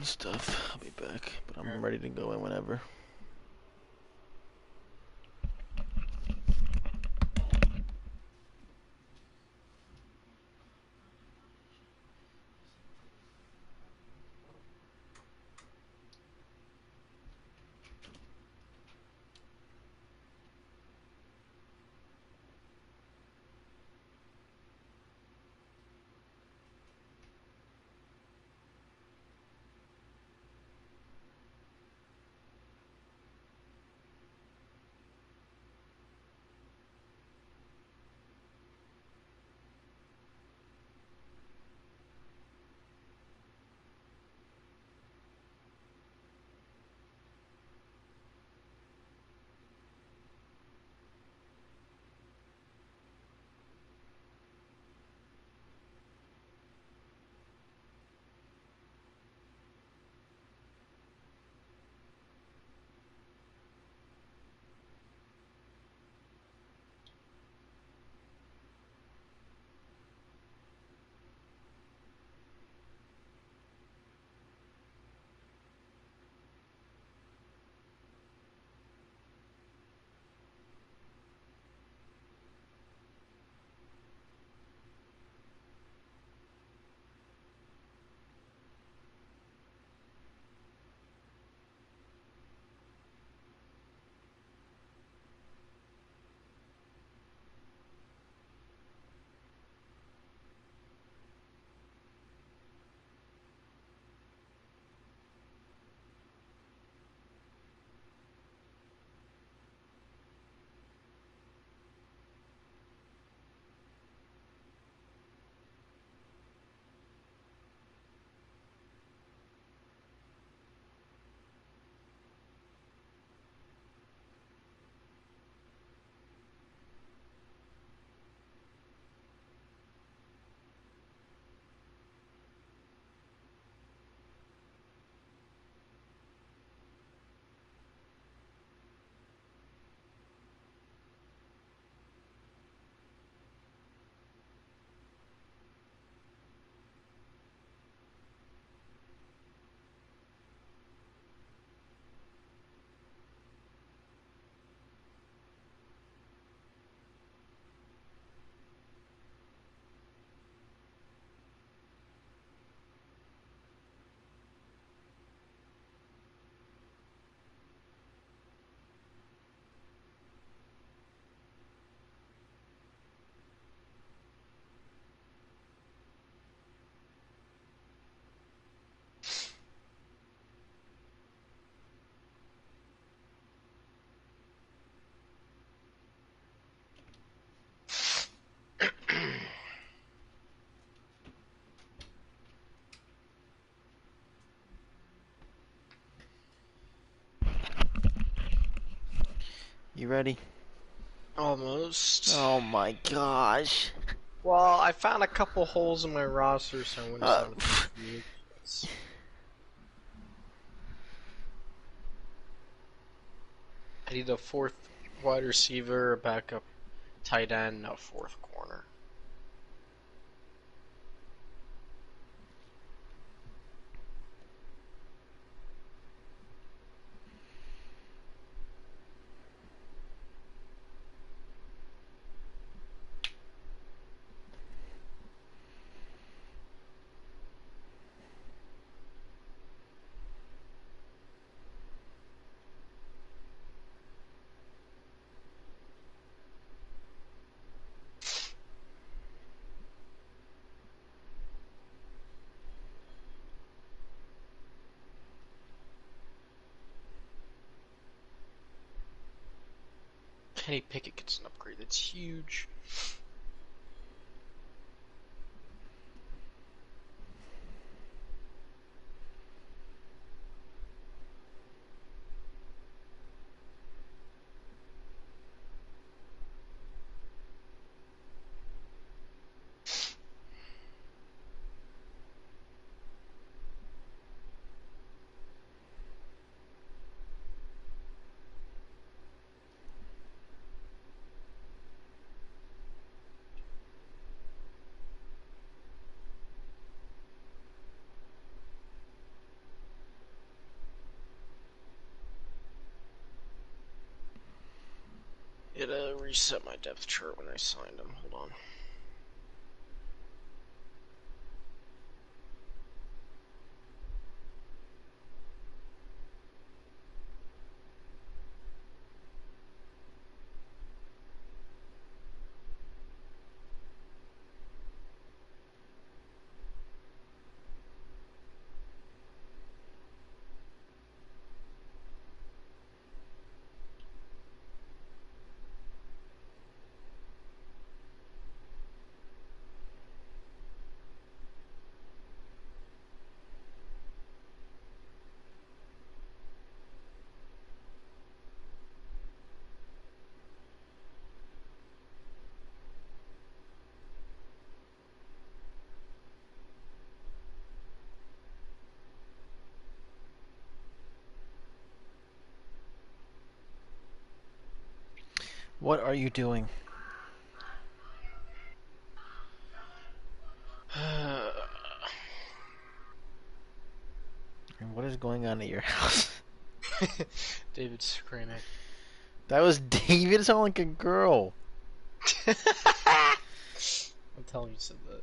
and stuff. I'll be back, but I'm ready to go in whenever. You ready? Almost. Oh my gosh. Well, I found a couple holes in my roster, so I'm going to Uh, sign a few free agents. I need a fourth wide receiver, a backup tight end, a fourth corner. Kenny Pickett gets an upgrade. That's huge. reset my depth chart when I signed him. Hold on. What are you doing? And what is going on at your house? David's screaming. That was David. It sounded like a girl. I'm telling you, said that.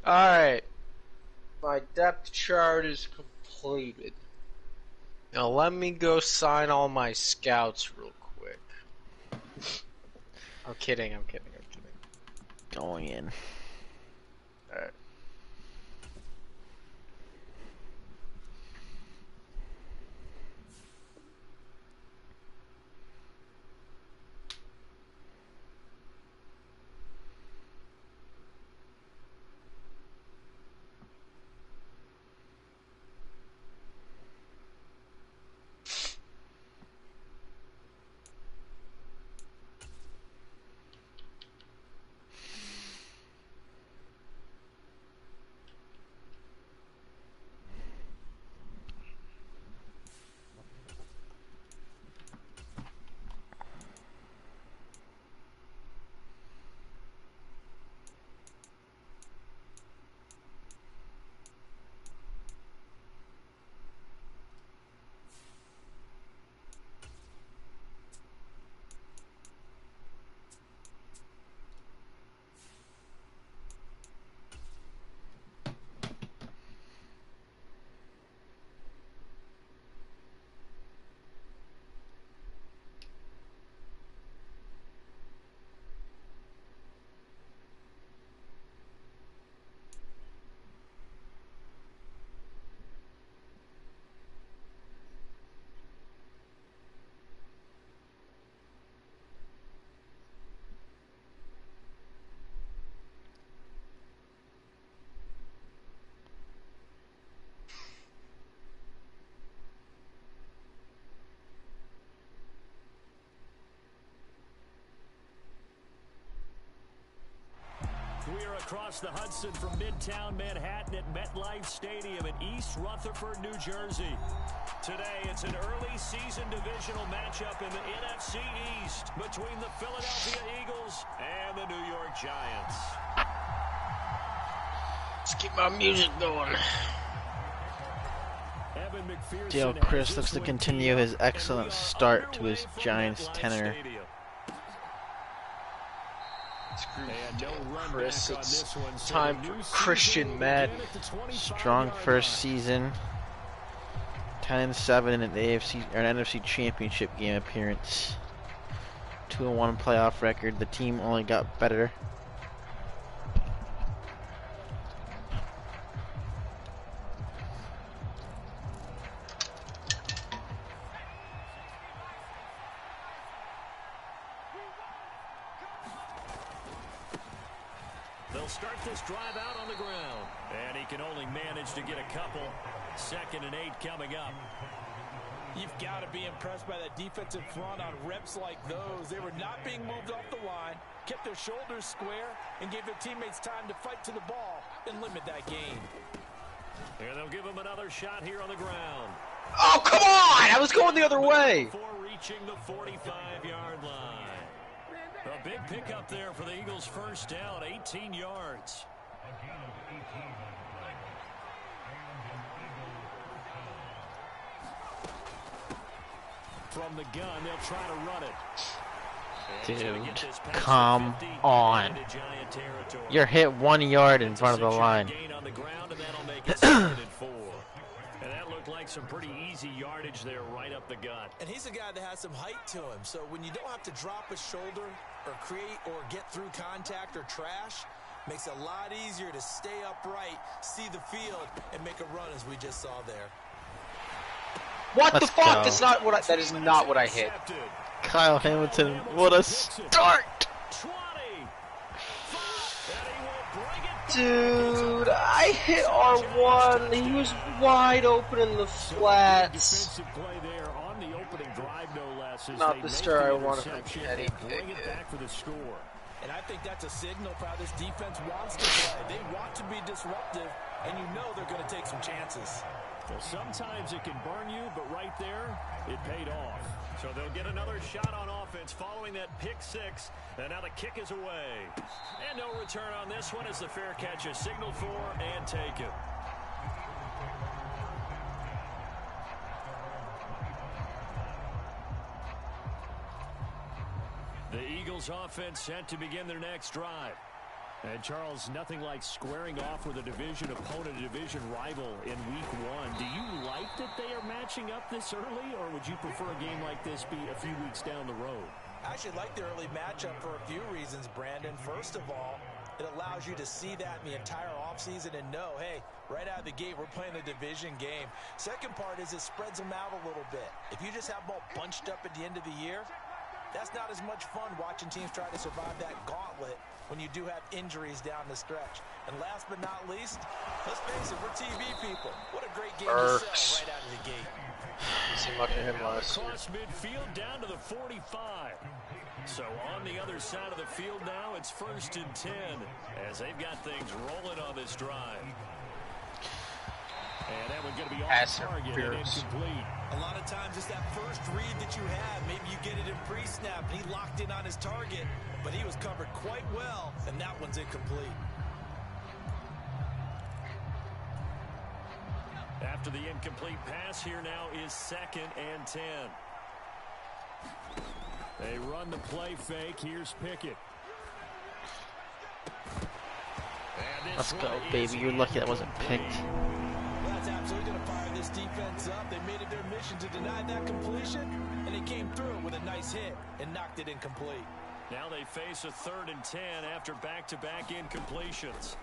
Alright. My depth chart is completed. Now let me go sign all my scouts real quick. I'm kidding. Going in. Alright. We are across the Hudson from Midtown Manhattan at MetLife Stadium in East Rutherford, New Jersey. Today, it's an early season divisional matchup in the NFC East between the Philadelphia Eagles and the New York Giants. Let's keep my music going. Dale Chris looks to continue his excellent start to his Giants tenure. Chris, it's time for Christian Madden. Strong first season. 10-7 in an AFC or an NFC Championship game appearance. 2-1 playoff record. The team only got better. They'll start this drive out on the ground. And he can only manage to get a couple. 2nd and 8 coming up. You've got to be impressed by that defensive front on reps like those. They were not being moved off the line, kept their shoulders square, and gave their teammates time to fight to the ball and limit that gain. And they'll give him another shot here on the ground. Oh, come on! I was going the other way. Before reaching the 45-yard line. A big pickup there for the Eagles' first down, 18 yards. From the gun, they'll try to run it. Dude, come on. You're hit 1 yard in front of the line. And that looked like some pretty easy yardage there right up the gut. And he's a guy that has some height to him. So when you don't have to drop a shoulder or create or get through contact or trash, makes it a lot easier to stay upright, see the field, and make a run as we just saw there. What Let's the fuck? go. That's not what that is not what I hit. Kyle Hamilton, what a start! Dude, I hit R1. He was wide open in the flats. Not the star I wanted from Eddie Pickett. And I think that's a signal for how this defense wants to play. They want to be disruptive, and you know they're going to take some chances. Well, sometimes it can burn you, but right there, it paid off. So they'll get another shot on offense following that pick six. And now the kick is away. And no return on this one as the fair catch is signaled for and taken. The Eagles offense set to begin their next drive. And Charles, nothing like squaring off with a division opponent, a division rival in week one. Do you like that they are matching up this early, or would you prefer a game like this be a few weeks down the road? I actually like the early matchup for a few reasons, Brandon. First of all, it allows you to see that in the entire offseason and know, hey, right out of the gate, we're playing a division game. Second part is it spreads them out a little bit. If you just have them all bunched up at the end of the year, that's not as much fun watching teams try to survive that gauntlet when you do have injuries down the stretch. And last but not least, let's face it, we're TV people. What a great game to sell right out of the gate. You see much of him last year. Across midfield down to the 45. So on the other side of the field now, it's 1st and 10 as they've got things rolling on this drive. And that one's going to be off target and incomplete. A lot of times it's that first read that you have. Maybe you get it in pre-snap, and he locked in on his target, but he was covered quite well, and that one's incomplete. After the incomplete pass, here now is 2nd and 10. They run the play fake. Here's Pickett. Let's go, baby. You're lucky that wasn't picked. Well, that's absolutely going to fire this defense up. They made it their mission to deny that completion, and they came through with a nice hit and knocked it incomplete. Now they face a 3rd and 10 after back-to-back incompletions.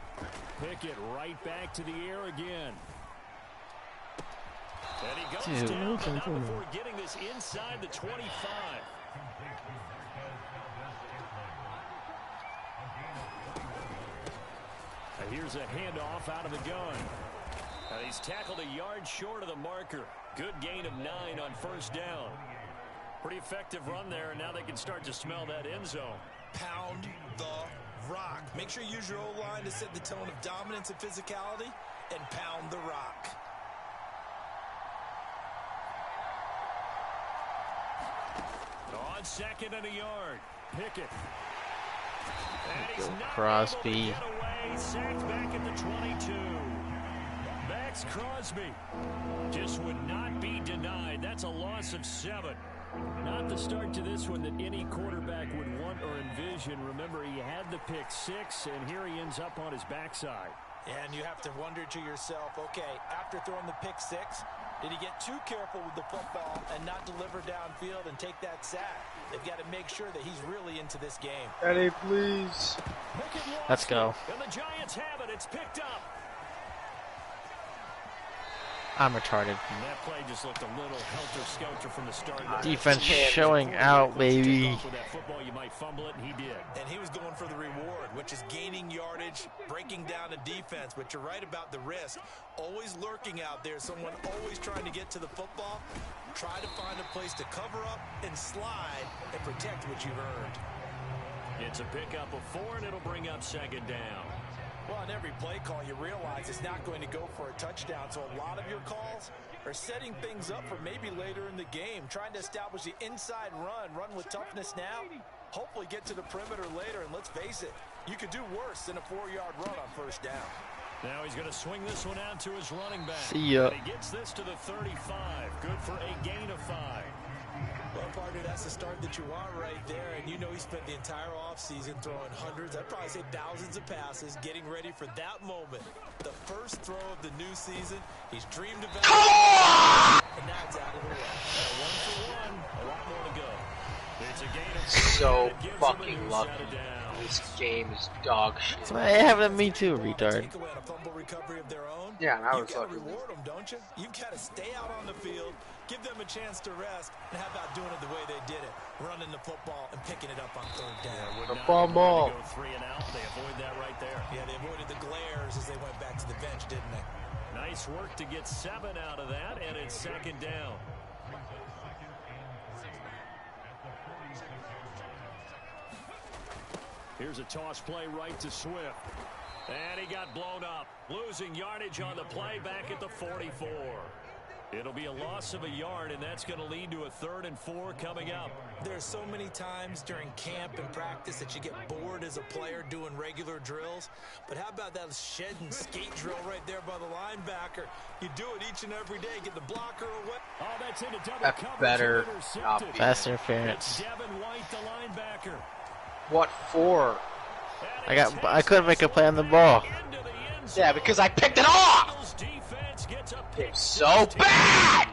Pickett right back to the air again. And he goes down, but not before getting this inside the 25. And here's a handoff out of the gun. And he's tackled a yard short of the marker. Good gain of 9 on 1st down. Pretty effective run there, and now they can start to smell that end zone. Pound the rock. Make sure you use your O-line to set the tone of dominance and physicality, and pound the rock. On 2nd and a yard, Pickett. Go Crosby. Sacked back at the 22. Max Crosby just would not be denied. That's a loss of 7. Not the start to this one that any quarterback would want or envision. Remember, he had the pick 6, and here he ends up on his backside. And you have to wonder to yourself, okay, after throwing the pick 6, did he get too careful with the football and not deliver downfield and take that sack? They've got to make sure that he's really into this game. Eddie, please. Let's go. And the Giants have it. It's picked up. I'm retarded. And that play just looked a little helter-skelter from the start. Defense showing out, baby. With that football, you might fumble it, and he did. And he was going for the reward, which is gaining yardage, breaking down a defense. But you're right about the risk. Always lurking out there, someone always trying to get to the football. Try to find a place to cover up and slide and protect what you've earned. It's a pickup of 4, and it'll bring up 2nd down. Well, on every play call, you realize it's not going to go for a touchdown. So a lot of your calls are setting things up for maybe later in the game, trying to establish the inside run with toughness now, hopefully get to the perimeter later. And let's face it, you could do worse than a 4-yard run on 1st down. Now he's going to swing this one out to his running back. See ya. And he gets this to the 35. Good for a gain of 5. That's the start that you want right there. And you know he spent the entire offseason throwing hundreds, I'd probably say thousands of passes, getting ready for that moment. The first throw of the new season. He's dreamed about it. And now it's out of the way. 1 for 1. A lot more to go. It's a gain of So fucking lucky. This game is dog shit. It happened to me too, retard. Take away on a fumble recovery of their own. Yeah, that you was gotta lucky. reward them, don't you? You've got to stay out on the field, give them a chance to rest, and how about doing it the way they did it, running the football and picking it up on third down. The fumble. Go 3 and out. They avoid that right there. Yeah, they avoided the glares as they went back to the bench, didn't they? Nice work to get 7 out of that, and it's 2nd down. Here's a toss play right to Swift. And he got blown up. Losing yardage on the play back at the 44. It'll be a loss of a yard, and that's going to lead to a 3rd and 4 coming up. There's so many times during camp and practice that you get bored as a player doing regular drills. But how about that shed and skate drill right there by the linebacker? You do it each and every day. Get the blocker away. Oh, that's into double That's coverage. better Intercepted. not be. Pass interference. It's Devin White, the linebacker. What for? I couldn't make a play on the ball. Yeah, because I picked it off! It's so bad!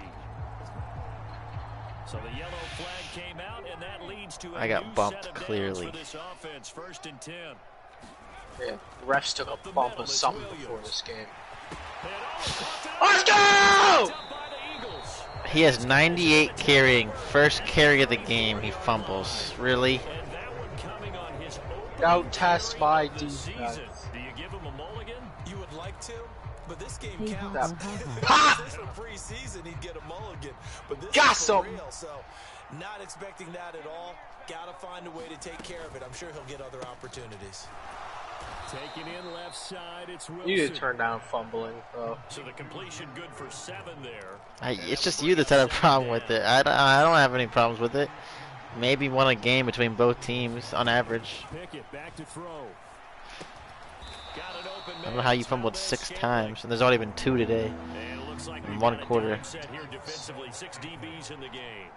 So the yellow flag came out, and that leads to a I got new bumped set of downs clearly. for this offense. 1st and 10. Yeah, the refs took a bump of something before this game. Let's go! He has 98 carrying. First carry of the game, he fumbles. Really? And that one coming on his Don't test my defense. defense. Do you give him a mulligan? You would like to, but this game counts. Pop! If this were preseason, he'd get a mulligan. But this Got is for something. real, so not expecting that at all. Got to find a way to take care of it. I'm sure he'll get other opportunities. Taking in left side, it's Wilson. You need to turn down fumbling, though. So the completion good for 7 there. It's just you that's had a problem with it. I don't have any problems with it. Maybe one a game between both teams on average. Pickett back to throw. Got an open I don't know how you fumbled 6 times, and there's already been 2 today. And it looks like in we've one got a quarter. time set here defensively. 6 DBs in the game.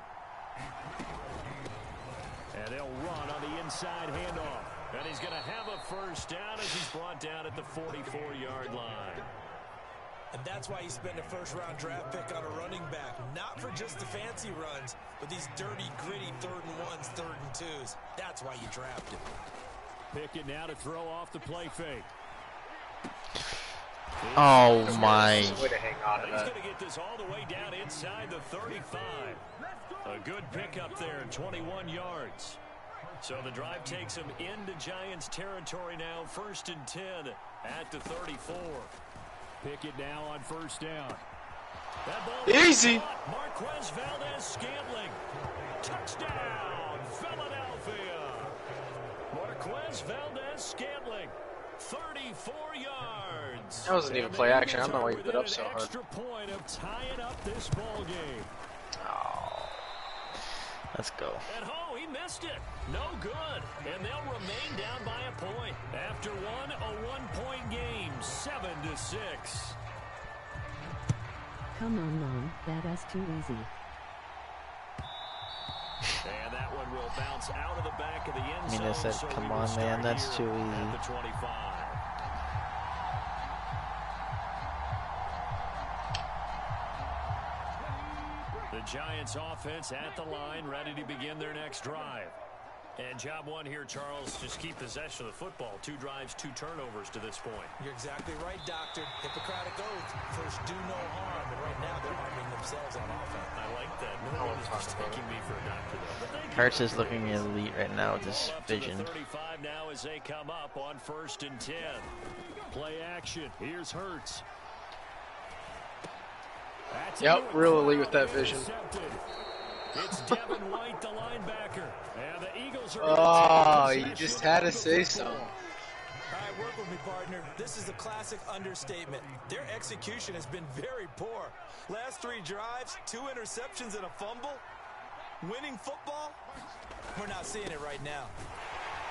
And they'll run on the inside handoff. And he's going to have a first down as he's brought down at the 44-yard line. And that's why you spend a first-round draft pick on a running back. Not for just the fancy runs, but these dirty, gritty 3rd and 1s, 3rd and 2s. That's why you draft him. Pickett now to throw off the play fake. Oh my. Way to hang on to He's that. going to get this all the way down inside the 35. A good pickup there, 21 yards. So the drive takes him into Giants territory now, 1st and 10 at the 34. Pickett now on 1st down. That ball Easy. Marquez Valdez-Scantling. Touchdown, Philadelphia. Marquez Valdez-Scantling. 34 yards. That wasn't even play action. I don't know why you put it up so hard. Extra point of tying up this ball game. Let's go. At home, he missed it. No good. And they'll remain down by a point. After one, a one-point game, 7-6. Come on, Mom. That's too easy. And that one will bounce out of the back of the end zone. I said, so come we will on, start man, that's here too easy. at the 25. The Giants offense at the line, ready to begin their next drive. And job one here, Charles, just keep possession of the football. 2 drives, 2 turnovers to this point. You're exactly right, Doctor. Hippocratic oath. First, do no harm. And right now, they're harming themselves on offense. I like that. No one is mistaking me for a doctor, though. But thank you. Hurts is looking elite right now with his Ball up to the vision. 35 now as they come up on 1st and 10. Play action. Here's Hurts. That's Yep, real elite with that vision. It's Devin White, the linebacker. And the Eagles are Oh, you just had to say so. All right, work with me, partner. This is a classic understatement. Their execution has been very poor. Last 3 drives, 2 interceptions and a fumble. Winning football? We're not seeing it right now.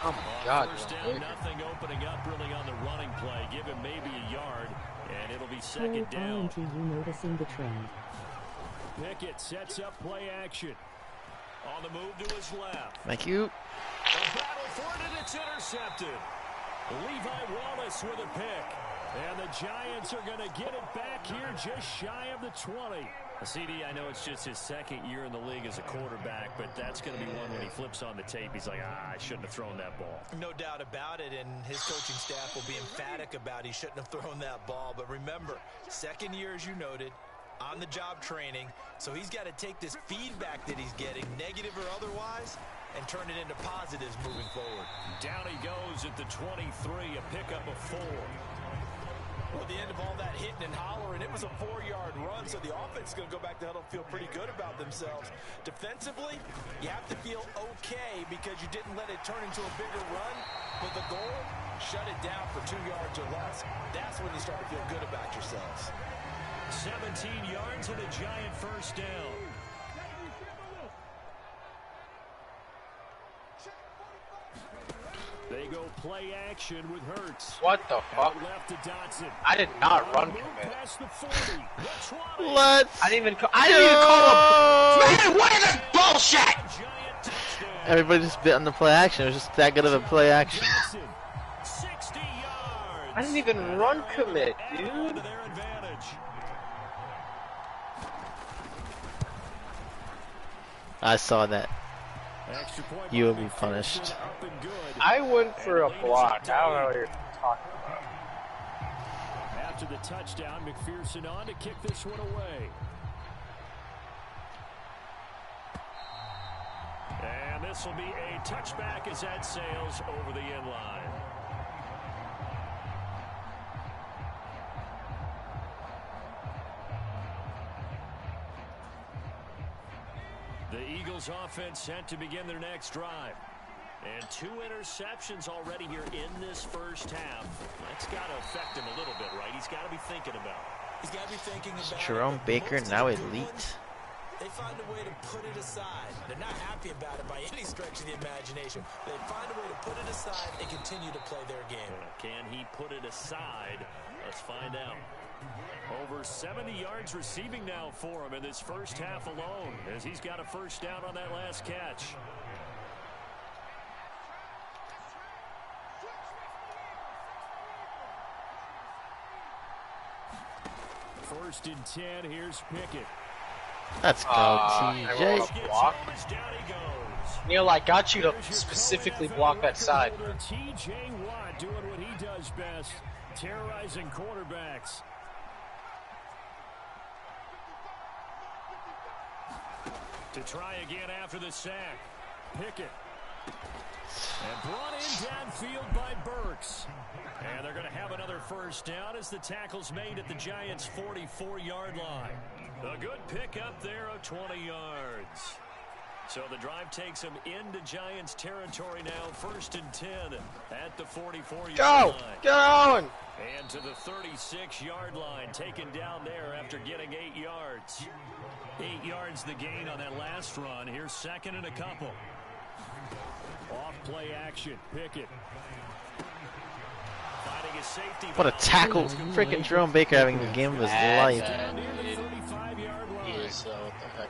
Oh my God. First down, nothing opening up really on the running play. Give him maybe a yard, and it'll be 2nd down. Aren't you noticing the trend? Pickett sets up play action. On the move to his left. Thank you. A battle for it, and it's intercepted. Levi Wallace with a pick. And the Giants are going to get it back here just shy of the 20. CD, I know it's just his second year in the league as a quarterback, but that's going to be one when he flips on the tape. He's like, I shouldn't have thrown that ball. No doubt about it, and his coaching staff will be emphatic about he shouldn't have thrown that ball. But remember, second year, as you noted, on-the-job training, so he's got to take this feedback that he's getting, negative or otherwise, and turn it into positives moving forward. Down he goes at the 23, a pickup of 4. Well, at the end of all that hitting and hollering, it was a 4-yard run, so the offense is going to go back to huddle and feel pretty good about themselves. Defensively, you have to feel okay because you didn't let it turn into a bigger run, but the goal, shut it down for 2 yards or less. That's when you start to feel good about yourselves. 17 yards and a Giant first down. They go play action with Hurts. What the fuck? Left to Dotson. I did not run commit. Past the 40. Let's I didn't even call him. Man, what is this bullshit? Everybody just bit on the play action. It was just that good of a play action. 60 yards. I didn't even run commit, dude. I saw that. You will be punished. I went for a block. I don't know what you're talking about. After the touchdown, McPherson on to kick this one away. And this will be a touchback as that sails over the end line. The Eagles offense set to begin their next drive. And 2 interceptions already here in this first half. That's got to affect him a little bit, right? He's got to be thinking about it. He's got to be thinking about Jerome Baker now elite. They find a way to put it aside. They're not happy about it by any stretch of the imagination. They find a way to put it aside and continue to play their game. Can he put it aside? Let's find out. Over 70 yards receiving now for him in this first half alone, as he's got a first down on that last catch. First and 10, here's Pickett. Let's go, TJ. Block. Neil, I got you to specifically block that side. TJ Watt doing what he does best, terrorizing quarterbacks. To try again after the sack. Pickett. And brought in downfield by Burks. And they're going to have another first down as the tackle's made at the Giants' 44-yard line. A good pick up there of 20 yards. So the drive takes them into Giants territory now. First and 10 at the 44-yard line. Get on! And to the 36-yard line, taken down there after getting 8 yards. 8 yards the gain on that last run. Here's second and a couple. Off play action. Pickett. Finding his safety. What a tackle. Freaking Jerome Baker having the game of his life.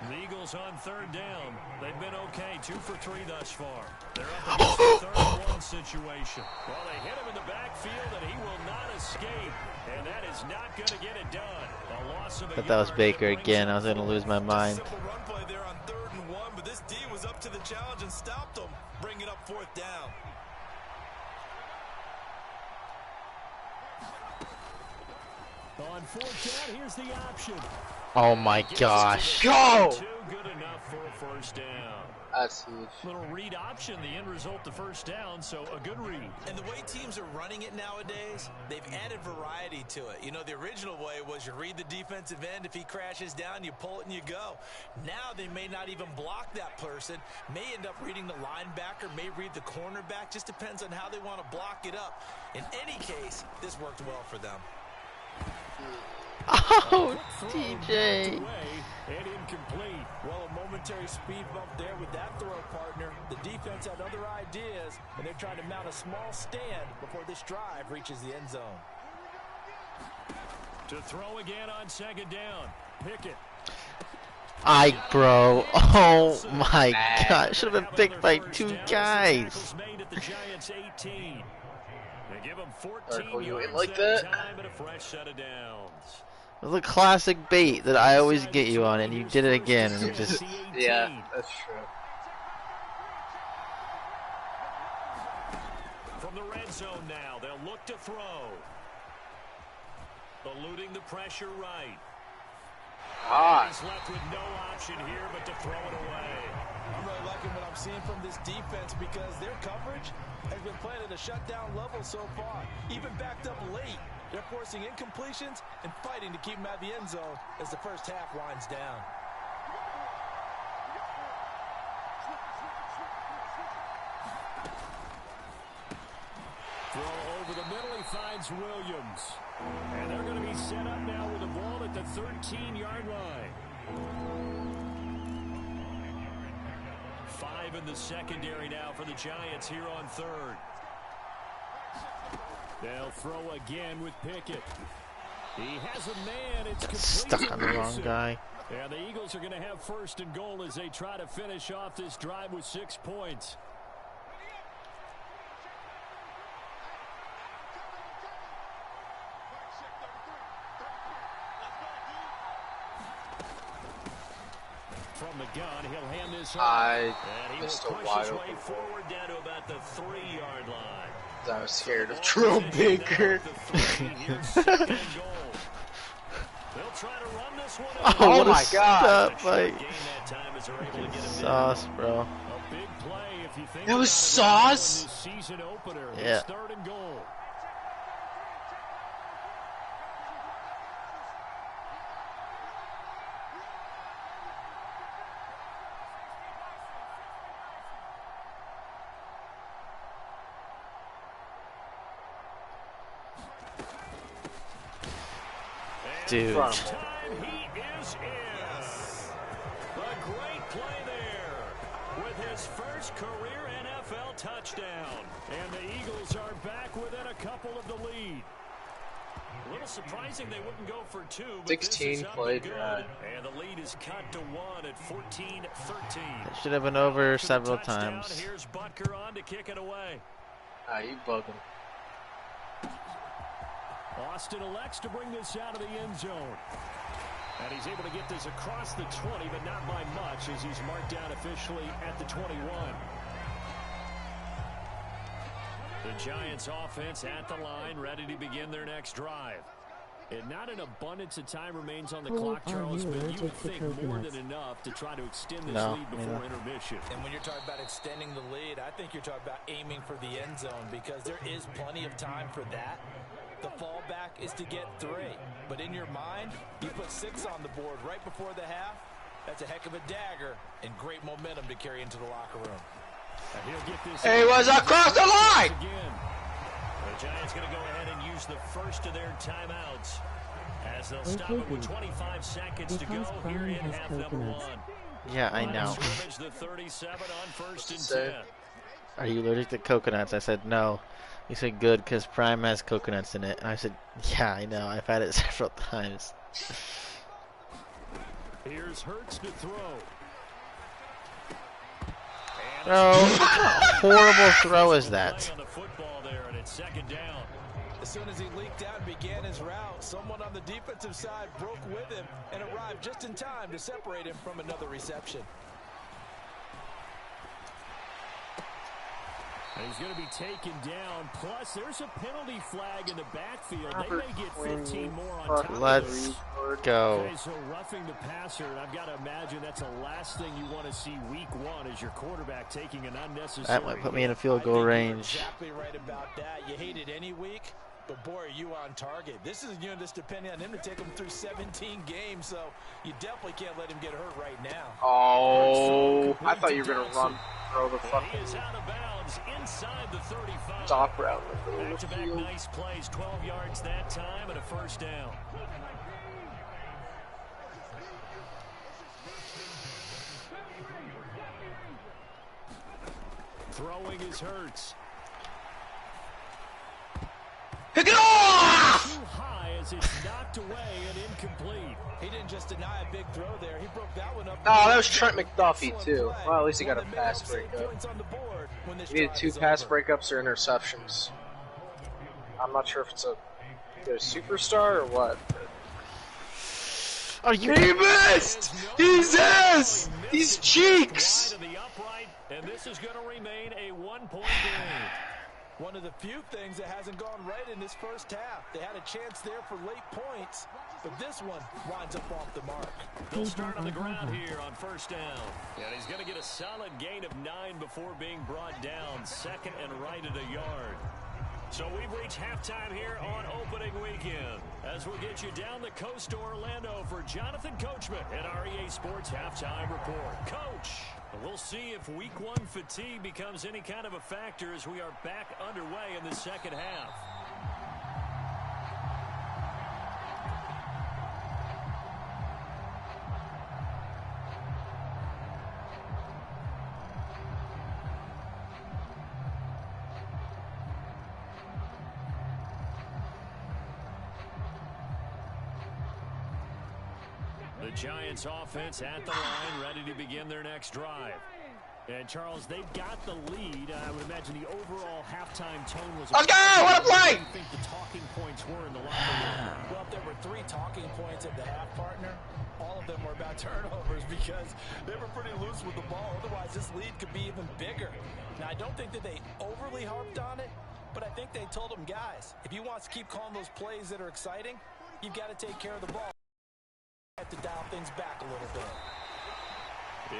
The Eagles on third down. They've been okay. 2 for 3 thus far. They're up against a third and 1 situation. Well, they hit him in the backfield, and he will not escape. And that is not going to get it done. A loss of a But that was Baker again. I was going to lose my mind. Simple run play there on 3rd and 1, but this D was up to the challenge and stopped them, bringing up 4th down. On 4th down, here's the option. Oh my gosh. Go! Too good enough for a first down. That's huge. Little read option, the end result, the first down, so a good read. And the way teams are running it nowadays, they've added variety to it. You know, the original way was you read the defensive end. If he crashes down, you pull it and you go. Now they may not even block that person, may end up reading the linebacker, may read the cornerback. Just depends on how they want to block it up. In any case, this worked well for them. Oh, TJ. And incomplete. Well, a momentary speed bump there with that throw partner. The defense had other ideas, and they're trying to mount a small stand before this drive reaches the end zone. To throw again on 2nd down. Pickett. Bro. Oh my god. Should have been picked by 2 guys. Made at the Giants 18. They give him 14 You ain't yards like that that. time and a fresh set of downs. It was a classic bait that I always get you on, and you did it again, and it just... Yeah, that's true. From the red zone now, they'll look to throw. Eluding the pressure right. He's left with no option here but to throw it away. I'm really liking what I'm seeing from this defense because their coverage has been playing at a shutdown level so far. Even backed up late, they're forcing incompletions and fighting to keep them out of the end zone as the first half winds down. Throw over the middle, he finds Williams. And they're going to be set up now with the ball at the 13-yard line. 5 in the secondary now for the Giants here on third. They'll throw again with Pickett. He has a man. It's Stuck on the wrong guy. And the Eagles are going to have first and goal as they try to finish off this drive with 6 points. From the gun, he'll hand this off. I and missed he a will push wide his way open forward down to about the 3-yard line. I was scared of Jerome Baker. Oh, my God. Sauce, bro. That was sauce? Yeah. Dude. He is in. A great play there with his first career NFL touchdown. And the Eagles are back within a couple of the lead. A little surprising they wouldn't go for 2. But 16 played. And the lead is cut to 1 at 14-13. It should have been over several times. Here's Butker on to kick it away. You bugging. Austin elects to bring this out of the end zone. And he's able to get this across the 20, but not by much as he's marked down officially at the 21. The Giants offense at the line, ready to begin their next drive. And not an abundance of time remains on the clock, Charles, but you would think more than enough to try to extend this lead before intermission. And when you're talking about extending the lead, I think you're talking about aiming for the end zone because there is plenty of time for that. The fallback is to get 3. But in your mind, you put 6 on the board right before the half. That's a heck of a dagger and great momentum to carry into the locker room. He'll get this. He was across the line! Again. The Giants going to go ahead and use the first of their timeouts as they'll stop it with 25 seconds to go here in half number 1. Yeah, I know. The 37 on first and 10. Are you allergic to coconuts? I said no. He said good because Prime has coconuts in it. And I said, yeah, I know. I've had it several times. Here's Hurts to throw. Horrible throw is that? On the football there, and it's second down. As soon as he leaked out and began his route, someone on the defensive side broke with him and arrived just in time to separate him from another reception. He's going to be taken down. Plus, there's a penalty flag in the backfield. They may get 15 more on top. Let's go. Okay, so roughing the passer, and I've got to imagine that's the last thing you want to see week 1 as your quarterback taking an unnecessary. That might put me in a field goal range. You're exactly right about that. You hate it any week, but boy, are you on target. This is just depending on him to take him through 17 games, so you dedefinitely can't let him get hurt right now. Oh, I thought you were going to throw the fucking He is out of bounds inside the 35. stop route. Back-to-back nice plays, 12 yards that time and a first down. Throwing is Hurts. Pick it off! Too high as as it's knocked away and incomplete. He didn't just deny a big throw there. He broke that one up. Oh, that was Trent McDuffie, too. Well, at least he got a pass breakup. He needed 2 pass breakups or interceptions. I'm not sure if it's a superstar or what. Are you? He missed! He's ass! These cheeks! And this is going to remain a 1-point game. One of the few things that hasn't gone right in this first half. They had a chance there for late points, but this one winds up off the mark. They'll start on the ground here on first down. And he's going to get a solid gain of 9 before being brought down. Second and right at a yard. So we've reached halftime here on opening weekend. As we'll get you down the coast to Orlando for Jonathan Coachman at our EA Sports Halftime Report. Coach, we'll see if Week 1 fatigue becomes any kind of a factor as we are back underway in the second half. The Giants offense at the line, ready to begin their next drive. And Charles, they've got the lead. I would imagine the overall halftime tone was. Let's go! What a play! What do you think the talking points were in the locker room? Well, if there were 3 talking points at the half, partner, all of them were about turnovers because they were pretty loose with the ball. Otherwise, this lead could be even bigger. Now, I don't think that they overly harped on it, but I think they told them, guys, if you want to keep calling those plays that are exciting, you've got to take care of the ball. Have to dial things back a little bit.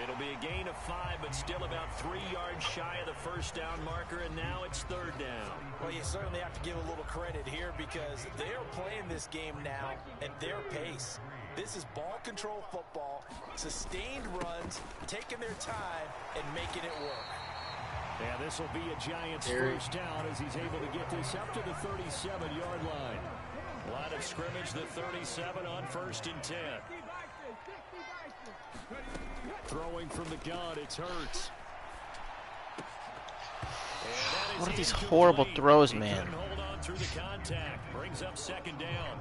It'll be a gain of 5, but still about 3 yards shy of the first down marker, and now it's third down. Well, you certainly have to give a little credit here because they're playing this game now at their pace. This is ball control football, sustained runs, taking their time, and making it work. Yeah, this will be a Giants first down as he's able to get this up to the 37-yard line. Line of scrimmage, the 37 on 1st and 10. Throwing from the gun, it's Hurts. What are these horrible throws, man? Hold on through the contact. Brings up second down.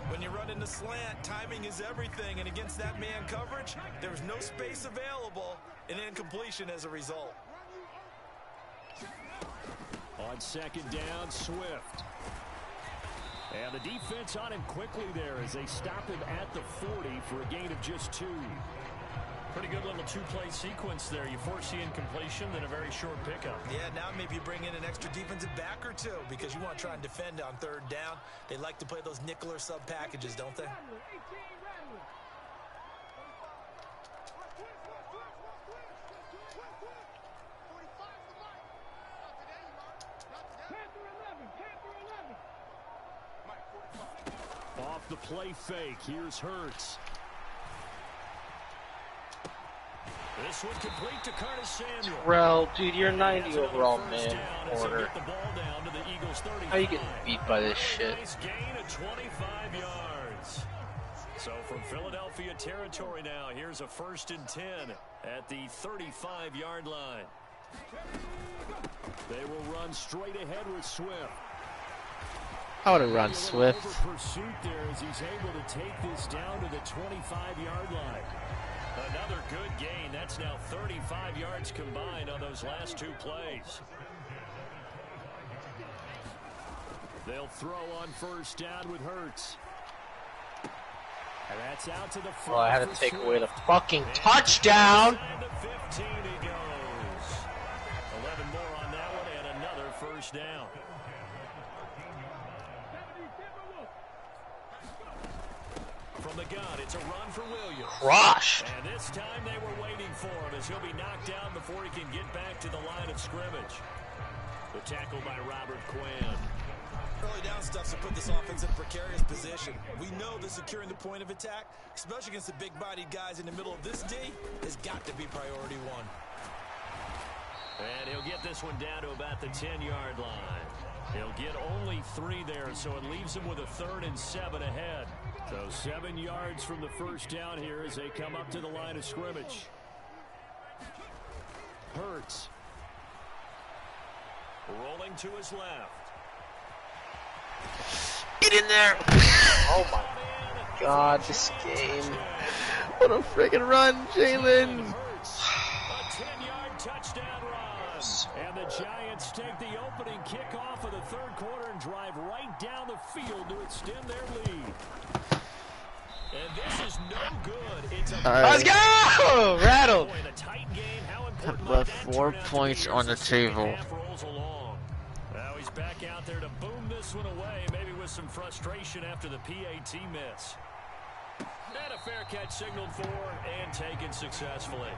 When you run in the slant, timing is everything, and against that man coverage, there's no space available, and incompletion as a result. On second down, Swift. And the defense on him quickly there as they stop him at the 40 for a gain of just 2. Pretty good little 2-play sequence there. You force the incompletion, then a very short pickup. Yeah, now maybe you bring in an extra defensive back or 2 because you want to try and defend on third down. They like to play those nickel or sub packages, don't they? Off the play fake, here's Hurts. This one complete to Carson. Rel, dude, you're 90 overall, man. Order. How you getting beat by this shit? Nice gain of 25 yards. So from Philadelphia territory now, here's a 1st and 10 at the 35-yard line. They will run straight ahead with Swift. I would have run Swift. Pursuit there as he's able to take this down to the 25-yard line. Another good gain. That's now 35 yards combined on those last 2 plays. They'll throw on first down with Hurts. And that's out to the front. Oh, I had to take away the fucking touchdown. The 15 he goes. 11 more on that one and another first down. From the gun, it's a run for Williams. Crushed. And this time they were waiting for him as he'll be knocked down before he can get back to the line of scrimmage. The tackle by Robert Quinn. Early down stuff to put this offense in a precarious position. We know that securing the point of attack, especially against the big-bodied guys in the middle of this D, has got to be priority 1. And he'll get this one down to about the 10-yard line. He'll get only 3 there, so it leaves him with a 3rd and 7 ahead. So 7 yards from the first down here as they come up to the line of scrimmage. Hurts. Rolling to his left. Get in there! Oh my god, this game. What a freaking run, Jalen! A 10-yard touchdown run. And the Giants take the opening kickoff of the third quarter and drive right down the field to extend their lead. And this is no good. It's a Let's go! Rattled. Left 4 points on the table. Now he's back out there to boom this one away, maybe with some frustration after the PAT miss. And a fair catch signaled for and taken successfully.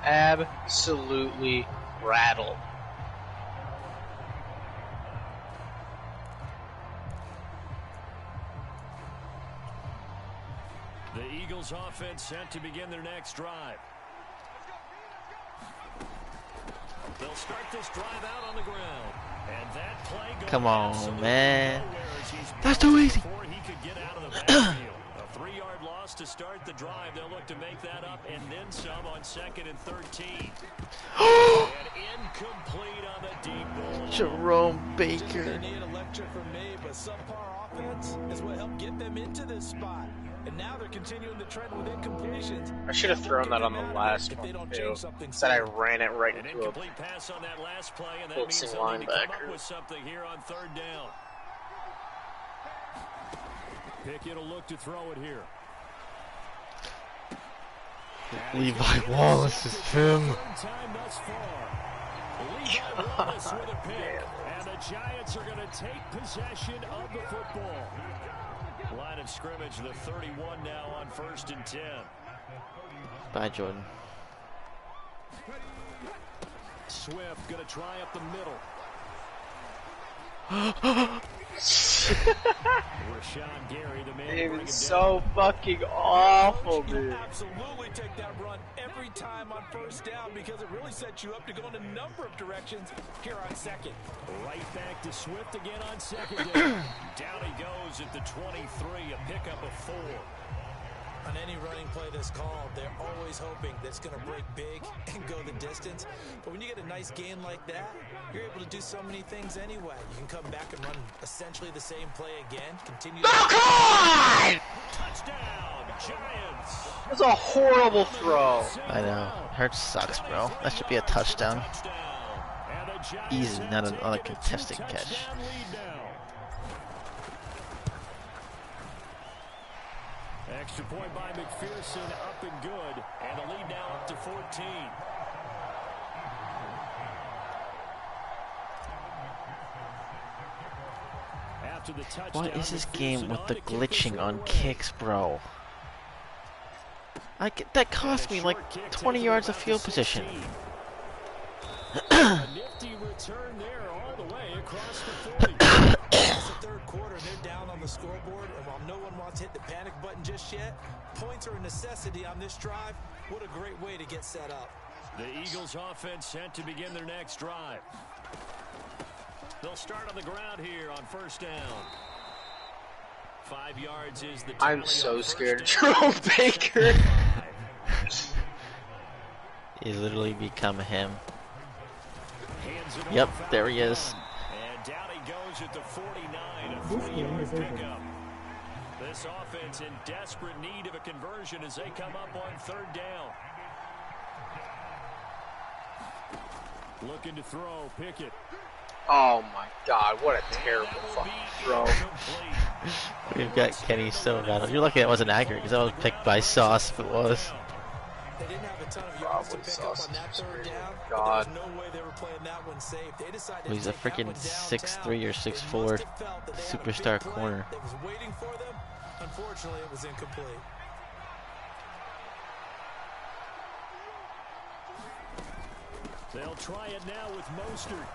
Absolutely rattled. The Eagles offense set to begin their next drive. They'll start this drive out on the ground. And that play goes Come on, man. That's too too easy. before he could get out of the backfield. A 3-yard loss to start the drive. They'll look to make that up and then some on 2nd and 13. And incomplete on the deep ball. Jerome Baker. They need electric from me, but subpar offense is what helped get them into this spot. And now they're continuing the trend with incompletions. I should have thrown that on the last one too. Instead I ran it right An into a incomplete pass on that last play, and that blitzing means they'll need to come linebacker. up with something here on 3rd down. Pickett will look to throw it here. Levi Wallace is him. Time thus far. Levi Wallace with a pick, and the Giants are going to take possession of the football. Line of scrimmage, the 31 now on 1st and 10. Bye, Jordan. Swift going to try up the middle. Rashawn Gary, the man It bringing was so fucking awful, dude. Absolutely take that run every time on 1st down because it really sets you up to go in a number of directions here on 2nd. Right back to Swift again on 2nd down. Down he goes at the 23, a pickup of 4. On any running play that's called, they're always hoping that it's going to break big and go the distance. But when you get a nice gain like that, you're able to do so many things anyway. You can come back and run essentially the same play again. Continue. Oh, God! Touchdown, Giants. That's a horrible throw. I know. Hurts sucks, bro. That should be a touchdown. Easy, not a contested catch. Extra point by McPherson, up and good, and the lead now up to 14. After the touchdown, What is this game with the glitching on kicks, bro? That cost me like 20 yards of field position. A nifty return there all the way across the 40. It's the 3rd quarter, and they're down on the scoreboard, and while no one wants to hit the panic button just yet, points are a necessity on this drive. What a great way to get set up. The Eagles offense set to begin their next drive. They'll start on the ground here on 1st down. 5 yards is the I'm so scared of Jerome Baker. He's literally become him. Yep, there he is. And down he goes at the 49, a This game 3-yard is over. pickup. This offense in desperate need of a conversion as they come up on 3rd down. Looking to throw, Pickett. Oh my God, what a terrible fucking throw. We've got Kenny so bad. You're lucky that wasn't accurate because that was picked by Sauce if it was. They didn't have a ton of yards to Probably pick up Sauce on that is 3rd down. God. But there was no way they were playing that one safe. They decided to He's a take that freaking one 6'3" downtown. or 6'4" They must have felt that they had a big superstar play corner. that was waiting for them. Unfortunately, it was incomplete. They'll try it now with Mostert.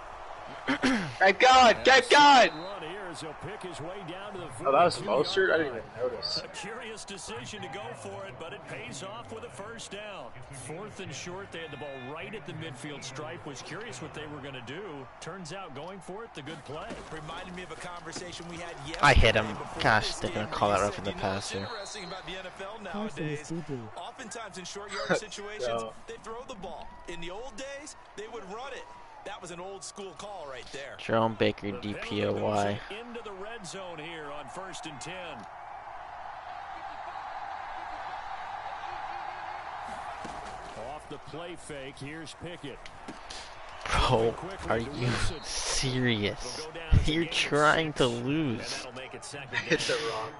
Get going! Get going! Run here as he'll pick his way down to the Oh, that was 42-yard Mostert? I didn't line. even notice. A curious decision to go for it, but it pays off with a 1st down. 4th and short, they had the ball right at the midfield stripe. Was curious what they were going to do. Turns out going for it, the good play. Reminded me of a conversation we had yesterday. I hit him. before Gosh, this they're gonna game call where that he rough in said, the you know, what's passer. interesting about the NFL Carson nowadays, CD. oftentimes in short yard situations, No. they throw the ball. In the old days, they would run it. That was an old school call right there. Jerome Baker, DPOY. Into the red zone here on 1st and 10. Off the play fake, here's Pickett. Bro, are you serious? You're trying to lose. Hit it wrong.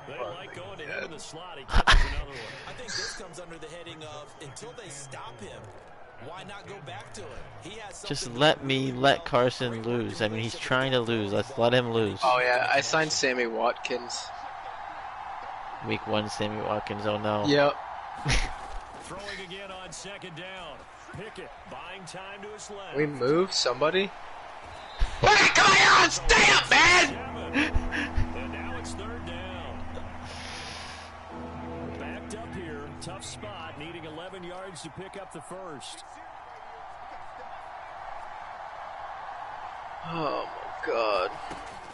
I think this comes under the heading of until they stop him, why not go back to it? He has Just let Carson lose. I mean, he's trying to lose. Let's let him lose. Oh yeah, I signed Sammy Watkins. Week 1, Sammy Watkins. Oh no. Yep. Throwing again on 2nd down. Pickett buying time to his left. We moved somebody. Come on, stay up, man! And now it's 3rd down. Backed up here, tough spot, needing 11 yards to pick up the first. Oh my God.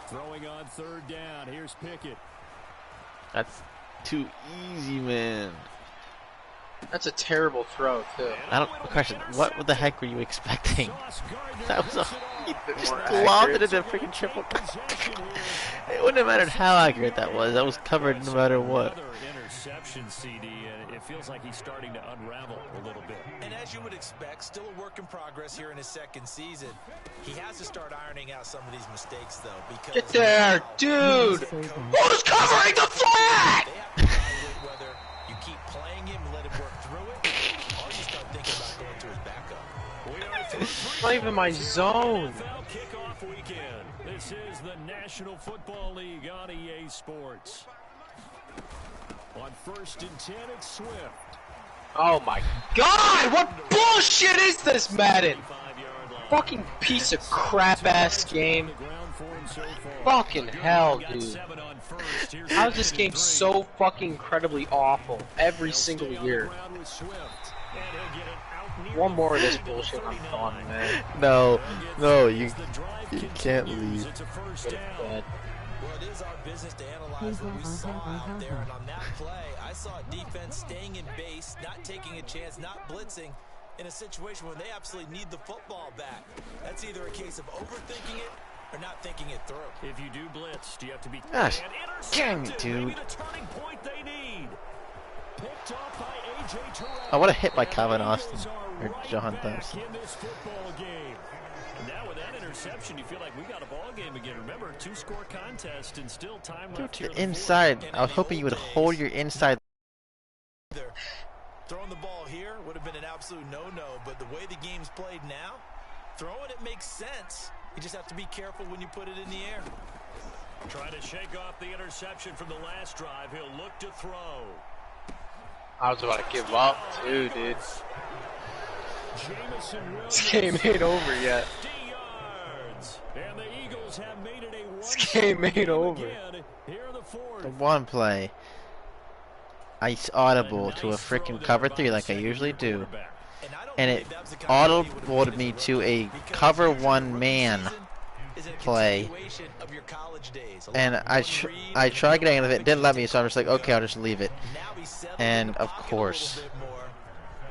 Throwing on 3rd down. Here's Pickett. That's too easy, man. That's a terrible throw too. I don't. Carson, what the heck were you expecting? That was he just more lobbed it accurate. into a freaking triple. It wouldn't have mattered how accurate that was. That was covered no matter what. Another interception, CD, and it feels like he's starting to unravel a little bit. And as you would expect, still a work in progress here in his 2nd season. He has to start ironing out some of these mistakes, though, because Get there, dude! Who's covering the flag? they have to evaluate whether you keep playing him and let him work through it, or you start thinking about going to his backup. It's not even my zone. NFL kickoff weekend. This is the National Football League on EA Sports. On 1st and 10, it's Swift. Oh my God! What bullshit is this, Madden? Fucking piece of crap ass game. Fucking hell, dude. How is this game so fucking incredibly awful every single year? One more of this bullshit, I'm done, man. No, you can't leave. Go to bed. Well, it is our business to analyze what we saw out there, and on that play, I saw a defense staying in base, not taking a chance, not blitzing, in a situation where they absolutely need the football back. That's either a case of overthinking it or not thinking it through. If you do blitz, do you have to be Gosh, and dang it, intercepted? dude. Maybe the turning point they need. Picked off by A.J. Terrell. Oh, what a hit by Calvin And the Austin. Eagles are Or right John back Thompson. in this football game. And now with that interception, you feel like we got a ball game again. Remember, 2-score contest and still time Go left to here the in the inside. I was hoping you would hold your inside. Throwing the ball here would have been an absolute no-no, but the way the game's played now, throwing it makes sense. You just have to be careful when you put it in the air. Trying to shake off the interception from the last drive. He'll look to throw. I was about to give up too, dude. Jamison This game ain't over yet. 50 yards. And the Eagles have made it a This game ain't over. again. Here in the fourth. The one play. I audible to a freaking cover 3 like I usually do. And it audibled me to a cover 1 man play. And I tried getting out of it. It didn't let me, so I'm just like, okay, I'll just leave it. And of course.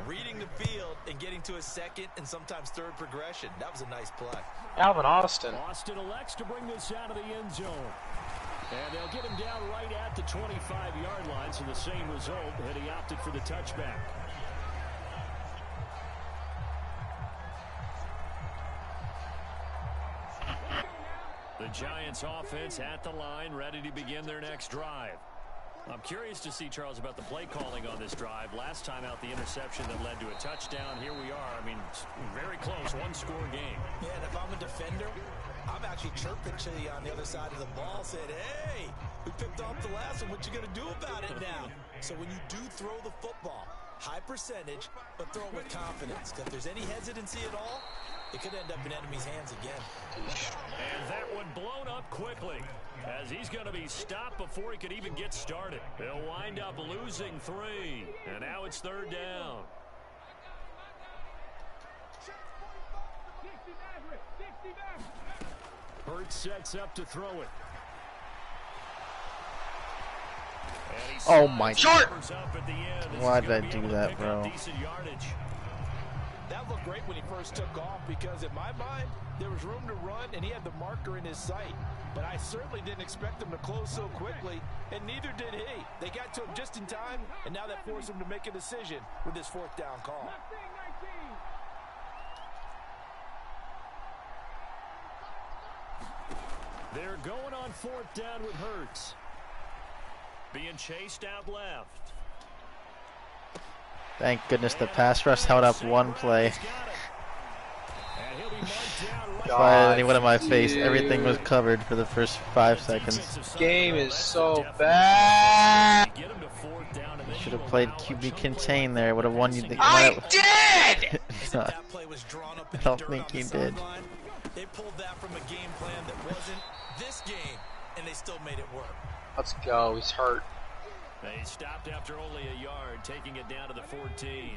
Reading the field and getting to a 2nd and sometimes 3rd progression. That was a nice play. Alvin Austin. Austin elects to bring this out of the end zone. And they'll get him down right at the 25-yard line, so the same result, and he opted for the touchback. The Giants offense at the line, ready to begin their next drive. I'm curious to see, Charles, about the play calling on this drive. Last time out, the interception that led to a touchdown. Here we are. I mean, very close, 1-score game. Yeah, and if I'm a defender, I'm actually chirping to you on the other side of the ball, saying, hey, we picked off the last one. What you going to do about it now? So when you do throw the football, high percentage, but throw it with confidence. Because if there's any hesitancy at all, it could end up in enemy's hands again. And that one blown up quickly, as he's going to be stopped before he could even get started. He'll wind up losing 3, and now it's 3rd down. Hurts sets up to throw it. Oh my Short! Why did I do that, bro? looked great when he first took off because in my mind, there was room to run and he had the marker in his sight. But I certainly didn't expect him to close so quickly, and neither did he. They got to him just in time, and now that forced him to make a decision with his fourth down call. They're going on fourth down with Hurts. Being chased out left. Thank goodness the pass rush held up one play. Fly anyone in my face, everything was covered for the first 5 seconds. This game is so bad. Should have played QB contain there. Would have won you the. I did. I don't think he did. They pulled that from a game plan that wasn't this game, and they still made it work. Let's go. He's hurt. They stopped after only a yard, taking it down to the 14.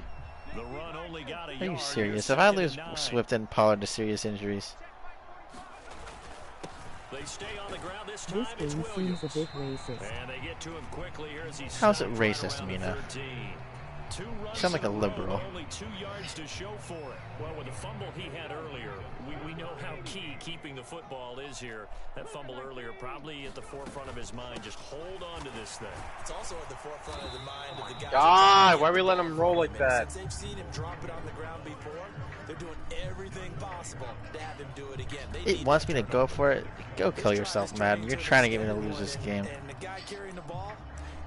The run only got a yard. Are you serious? If I lose Swift and Pollard to serious injuries. They stay on the ground this time. This game seems a bit racist. And they get to him quickly here as he How's it racist, Mina? You sound like a liberal. Only 2 yards to show for it. Well, with the fumble he had earlier, we know how key keeping the football is here. That fumble earlier probably at the forefront of his mind. Just hold on to this thing. It's also at the forefront of the mind of the guys. God, why are we letting him roll like that? Since they've seen him drop it on the ground before, they're doing everything possible to have him do it again. It wants me to go for it. Go kill yourself, Madden. You're trying to get me to lose this game. And the guy carrying the ball,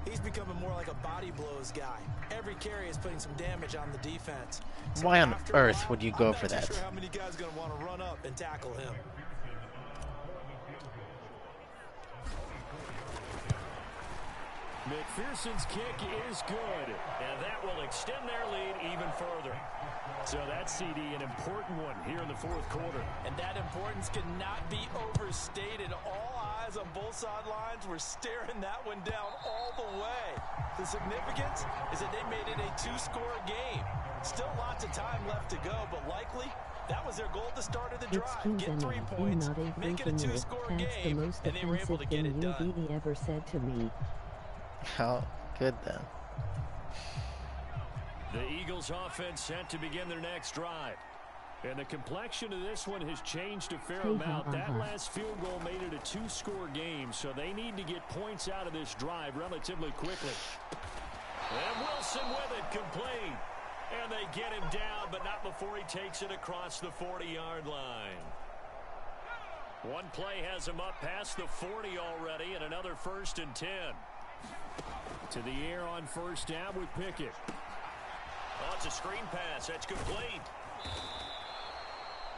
he's becoming more like a body blows guy. Every carry is putting some damage on the defense. So Why on earth would you go for that? I'm not sure how many guys are going to want to run up and tackle him. McPherson's kick is good, and that will extend their lead even further. So that CD, an important one here in the fourth quarter. And that importance cannot be overstated. All eyes on both sidelines were staring that one down all the way. The significance is that they made it a 2-score game. Still lots of time left to go, but likely that was their goal to start of the drive. Get 3 points, make it a 2-score game, and they were able to get it done. He ever said to me. How good then? The Eagles offense set to begin their next drive. And the complexion of this one has changed a fair amount. That last field goal made it a 2-score game, so they need to get points out of this drive relatively quickly. And Wilson with it, complete. And they get him down, but not before he takes it across the 40-yard line. One play has him up past the 40 already, and another 1st and 10. To the air on first down with Pickett. Oh, it's a screen pass. That's complete.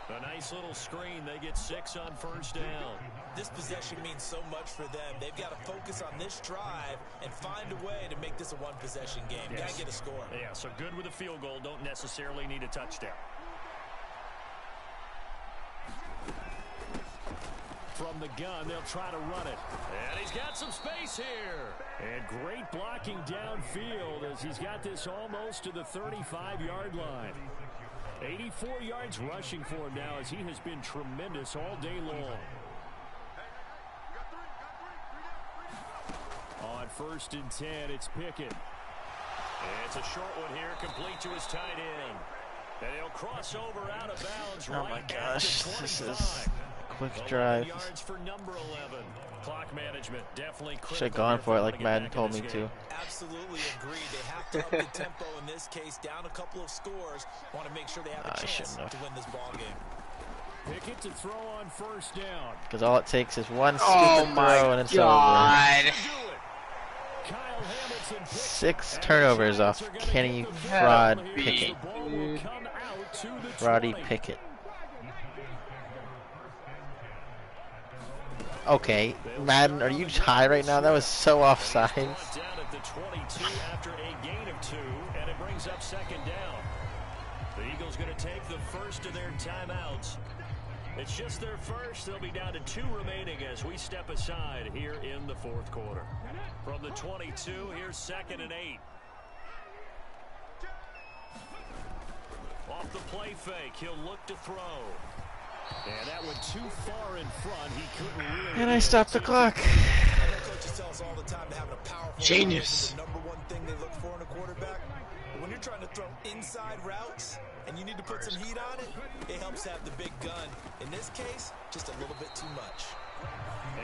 A nice little screen. They get 6 on first down. This possession means so much for them. They've got to focus on this drive and find a way to make this a one-possession game. Yes. Got to get a score. Yeah, so good with a field goal. Don't necessarily need a touchdown. From the gun, they'll try to run it. And he's got some space here. And great blocking downfield as he's got this almost to the 35-yard line. 84 yards rushing for him now as he has been tremendous all day long. On 1st and 10, it's Pickett. And it's a short one here, complete to his tight end. And he'll cross over out of bounds. Oh my gosh, this is a quick 11 drive. yards for number 11. Clock management definitely critical. Should have gone for it like Madden told me to. Absolutely agreed. They have to up the tempo in this case, down a couple of scores. Want to make sure they have a chance to win this ball game. Pickett to throw on first down. Because all it takes is one stupid throw and it's over. 6 turnovers off Kenny Fraud Pickett. Roddy Pickett. Okay, Madden, are you high right now? That was so offsides. Down at the 22 after a gain of 2, and it brings up 2nd down. The Eagles going to take the first of their timeouts. It's just their first. They'll be down to 2 remaining as we step aside here in the fourth quarter. From the 22, here's 2nd and 8. Off the play fake, he'll look to throw. And that went too far in front. He couldn't really. And I stopped the clock. Coaches tell us all the time that having a powerful Genius. line is the number one thing they look for in a quarterback. But when you're trying to throw inside routes and you need to put some heat on it, it helps have the big gun. In this case, just a little bit too much.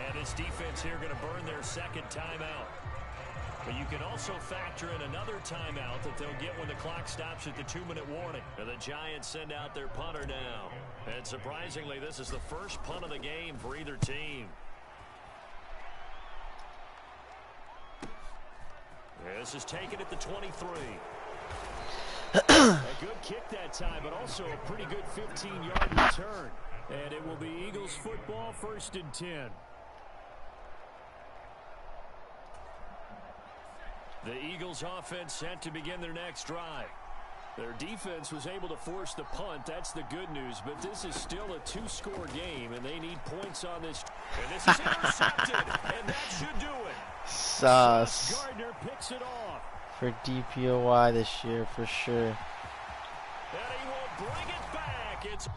And his defense here going to burn their second timeout. But you can also factor in another timeout that they'll get when the clock stops at the 2-minute warning. And the Giants send out their punter now. And surprisingly, this is the first punt of the game for either team. This is taken at the 23. A good kick that time, but also a pretty good 15-yard return. And it will be Eagles football, 1st and 10. The Eagles offense set to begin their next drive. Their defense was able to force the punt. That's the good news. But this is still a 2-score game, and they need points on this. And this is intercepted, and that should do it. Sus. Gardner picks it off. For DPOY this year, for sure. And he will bring it back. It's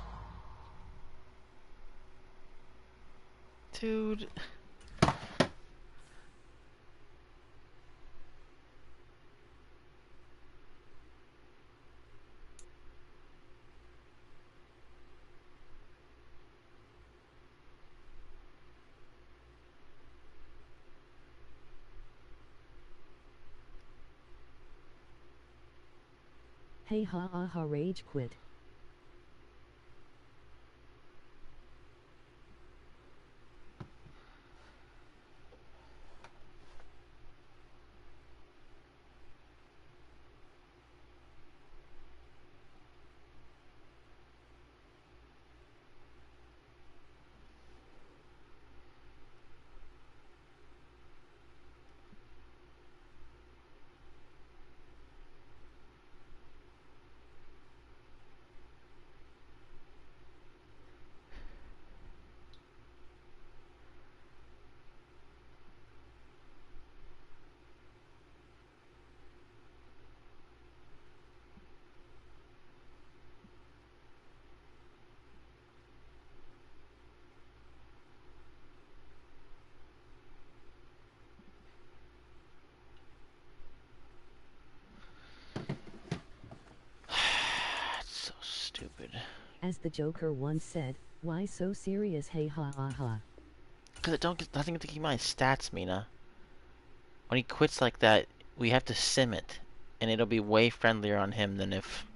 Dude. Hey ha ha ha rage quit. So stupid. As the Joker once said, why so serious hey ha ha ha. Because it don't get nothing to keep my stats, Mina. When he quits like that, we have to sim it. And it'll be way friendlier on him than if...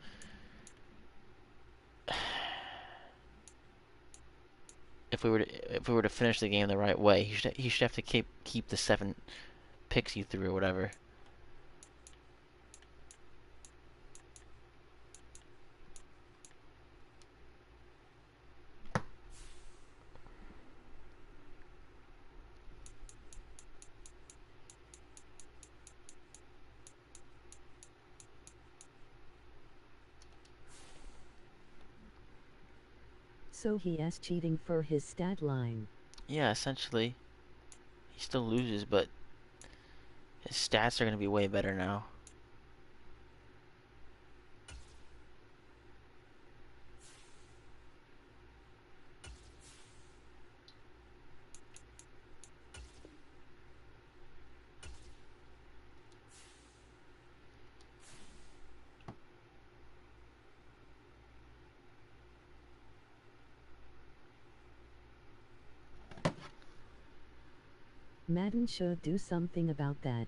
If we were to finish the game the right way. He should have to keep the 7 picks he threw or whatever. So he is cheating for his stat line. Yeah, essentially. He still loses, but his stats are going to be way better now. Madden should do something about that.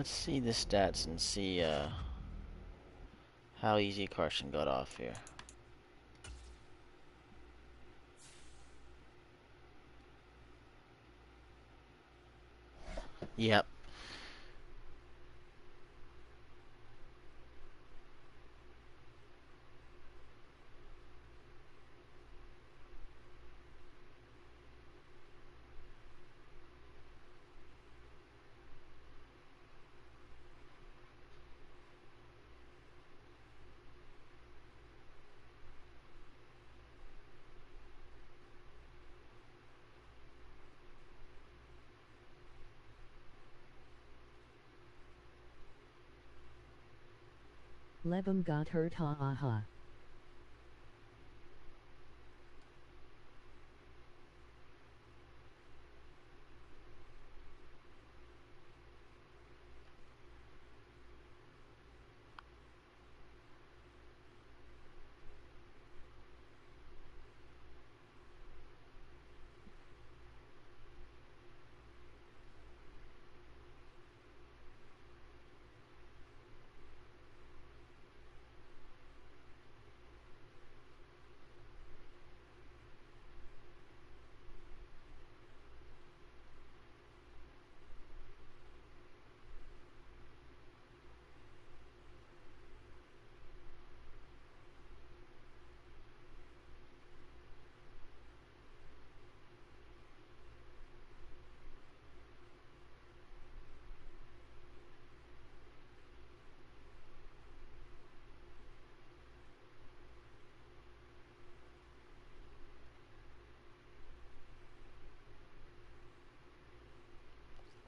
let's see the stats and see how easy Carson got off here. Yep. Levum got hurt, ha ha ha.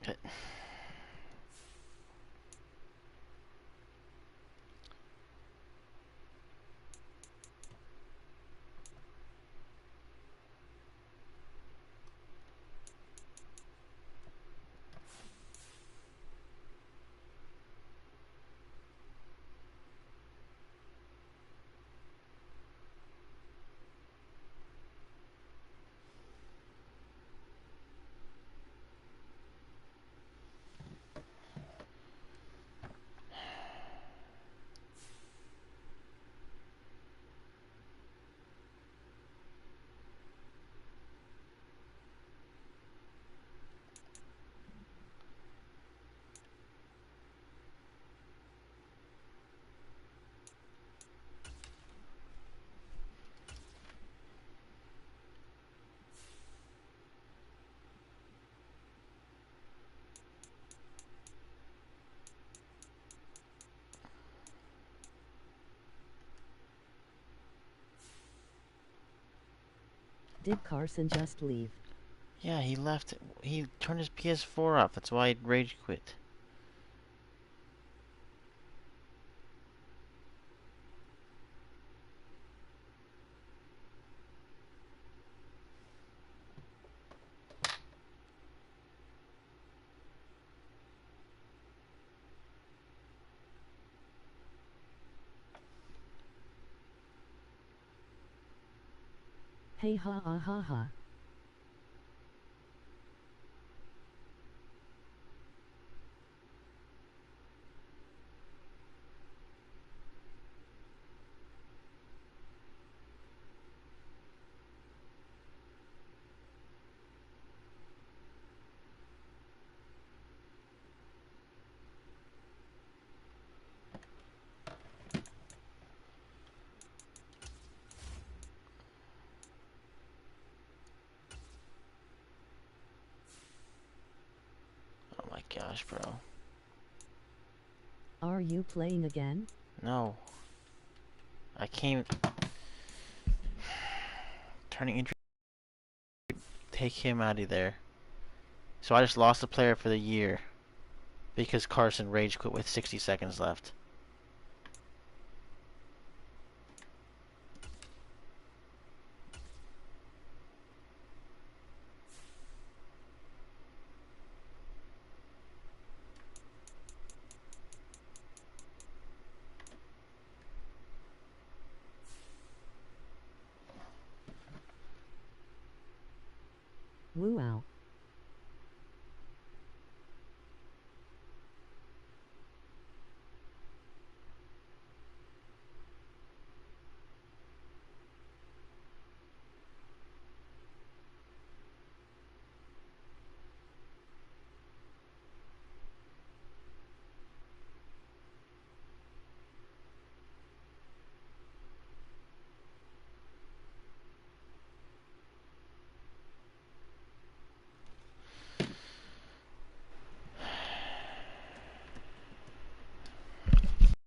Okay. Did Carson just leave? Yeah, he left. He turned his PS4 off. That's why he rage quit. Hey ha ha ha ha. Oh my gosh, bro. Are you playing again? No. I can't. Turning injury. Take him out of there. So I just lost a player for the year. Because Carson rage quit with 60 seconds left. Woo ow.